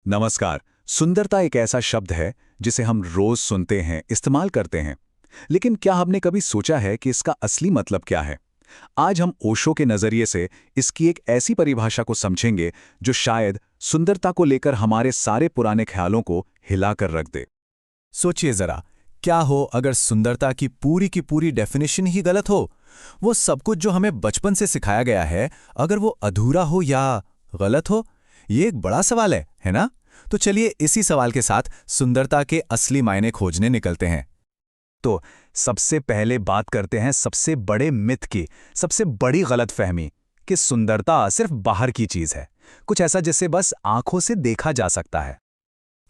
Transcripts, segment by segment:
नमस्कार। सुंदरता एक ऐसा शब्द है जिसे हम रोज सुनते हैं, इस्तेमाल करते हैं। लेकिन क्या हमने कभी सोचा है कि इसका असली मतलब क्या है? आज हम ओशो के नजरिए से इसकी एक ऐसी परिभाषा को समझेंगे जो शायद सुंदरता को लेकर हमारे सारे पुराने ख्यालों को हिलाकर रख दे। सोचिए जरा, क्या हो अगर सुंदरता की पूरी डेफिनेशन ही गलत हो। वो सब कुछ जो हमें बचपन से सिखाया गया है, अगर वो अधूरा हो या गलत हो। ये एक बड़ा सवाल है ना? तो चलिए इसी सवाल के साथ सुंदरता के असली मायने खोजने निकलते हैं। तो सबसे पहले बात करते हैं सबसे बड़े मिथ की, सबसे बड़ी गलतफहमी कि सुंदरता सिर्फ बाहर की चीज है, कुछ ऐसा जिसे बस आंखों से देखा जा सकता है।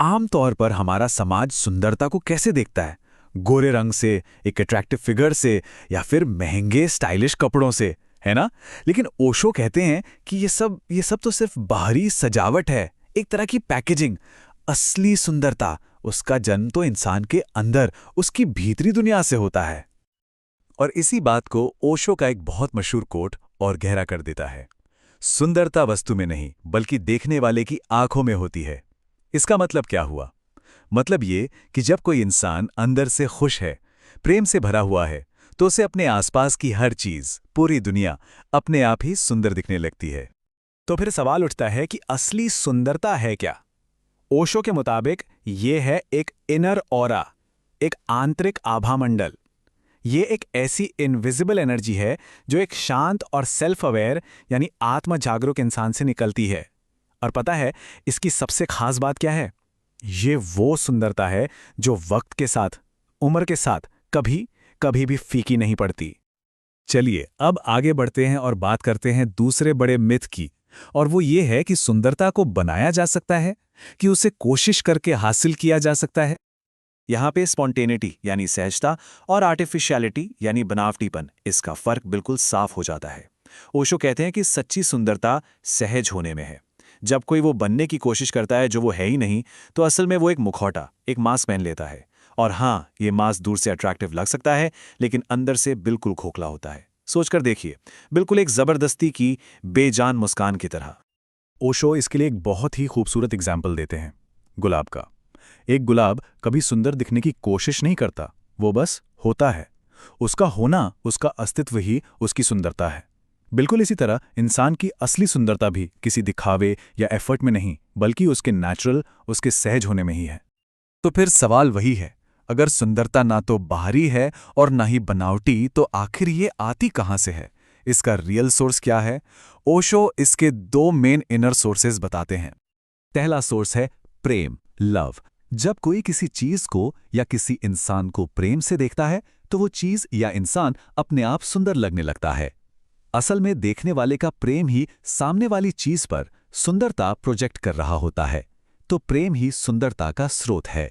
आमतौर पर हमारा समाज सुंदरता को कैसे देखता है? गोरे रंग से, एक अट्रैक्टिव फिगर से, या फिर महंगे स्टाइलिश कपड़ों से, है ना? लेकिन ओशो कहते हैं कि ये सब तो सिर्फ बाहरी सजावट है, एक तरह की पैकेजिंग। असली सुंदरता, उसका जन्म तो इंसान के अंदर, उसकी भीतरी दुनिया से होता है। और इसी बात को ओशो का एक बहुत मशहूर कोट और गहरा कर देता है। सुंदरता वस्तु में नहीं, बल्कि देखने वाले की आंखों में होती है। इसका मतलब क्या हुआ? मतलब ये कि जब कोई इंसान अंदर से खुश है, प्रेम से भरा हुआ है, तो उसे अपने आसपास की हर चीज, पूरी दुनिया अपने आप ही सुंदर दिखने लगती है। तो फिर सवाल उठता है कि असली सुंदरता है क्या? ओशो के मुताबिक ये है एक इनर ऑरा, एक आंतरिक आभामंडल। ये एक ऐसी इनविजिबल एनर्जी है जो एक शांत और सेल्फ अवेयर यानी आत्म जागरूक इंसान से निकलती है। और पता है इसकी सबसे खास बात क्या है? ये वो सुंदरता है जो वक्त के साथ, उम्र के साथ कभी कभी भी फीकी नहीं पड़ती। चलिए अब आगे बढ़ते हैं और बात करते हैं दूसरे बड़े मिथ की। और वो ये है कि सुंदरता को बनाया जा सकता है, कि उसे कोशिश करके हासिल किया जा सकता है। यहाँ पे स्पॉन्टेनिटी यानी सहजता और आर्टिफिशियलिटी यानी बनावटीपन, इसका फर्क बिल्कुल साफ हो जाता है। ओशो कहते हैं कि सच्ची सुंदरता सहज होने में है। जब कोई वो बनने की कोशिश करता है जो वो है ही नहीं, तो असल में वो एक मुखौटा, एक मास्क पहन लेता है। और हाँ, ये मास्क दूर से अट्रैक्टिव लग सकता है, लेकिन अंदर से बिल्कुल खोखला होता है। सोचकर देखिए, बिल्कुल एक जबरदस्ती की बेजान मुस्कान की तरह। ओशो इसके लिए एक बहुत ही खूबसूरत एग्जाम्पल देते हैं, गुलाब का। एक गुलाब कभी सुंदर दिखने की कोशिश नहीं करता, वो बस होता है। उसका होना, उसका अस्तित्व ही उसकी सुंदरता है। बिल्कुल इसी तरह इंसान की असली सुंदरता भी किसी दिखावे या एफर्ट में नहीं, बल्कि उसके नेचुरल, उसके सहज होने में ही है। तो फिर सवाल वही है, अगर सुंदरता ना तो बाहरी है और ना ही बनावटी, तो आखिर ये आती कहाँ से है? इसका रियल सोर्स क्या है? ओशो इसके दो मेन इनर सोर्सेज बताते हैं। पहला सोर्स है प्रेम, लव। जब कोई किसी चीज को या किसी इंसान को प्रेम से देखता है, तो वो चीज या इंसान अपने आप सुंदर लगने लगता है। असल में देखने वाले का प्रेम ही सामने वाली चीज पर सुंदरता प्रोजेक्ट कर रहा होता है। तो प्रेम ही सुंदरता का स्रोत है।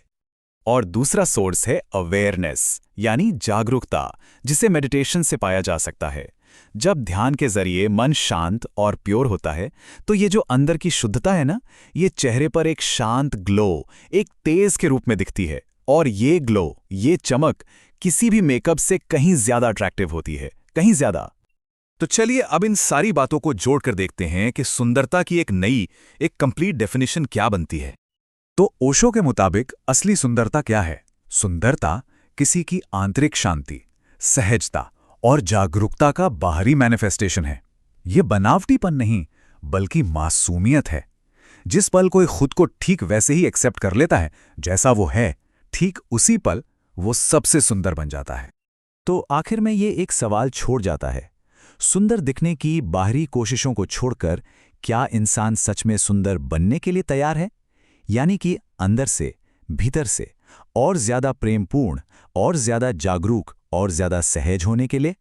और दूसरा सोर्स है अवेयरनेस यानी जागरूकता, जिसे मेडिटेशन से पाया जा सकता है। जब ध्यान के जरिए मन शांत और प्योर होता है, तो ये जो अंदर की शुद्धता है ना, ये चेहरे पर एक शांत ग्लो, एक तेज के रूप में दिखती है। और ये ग्लो, ये चमक किसी भी मेकअप से कहीं ज्यादा अट्रैक्टिव होती है, कहीं ज्यादा। तो चलिए अब इन सारी बातों को जोड़कर देखते हैं कि सुंदरता की एक नई, एक कंप्लीट डेफिनेशन क्या बनती है। तो ओशो के मुताबिक असली सुंदरता क्या है? सुंदरता किसी की आंतरिक शांति, सहजता और जागरूकता का बाहरी मैनिफेस्टेशन है। ये बनावटीपन नहीं, बल्कि मासूमियत है। जिस पल कोई खुद को ठीक वैसे ही एक्सेप्ट कर लेता है जैसा वो है, ठीक उसी पल वो सबसे सुंदर बन जाता है। तो आखिर में ये एक सवाल छोड़ जाता है, सुंदर दिखने की बाहरी कोशिशों को छोड़कर क्या इंसान सच में सुंदर बनने के लिए तैयार है? यानी कि अंदर से, भीतर से और ज्यादा प्रेमपूर्ण और ज्यादा जागरूक और ज्यादा सहज होने के लिए।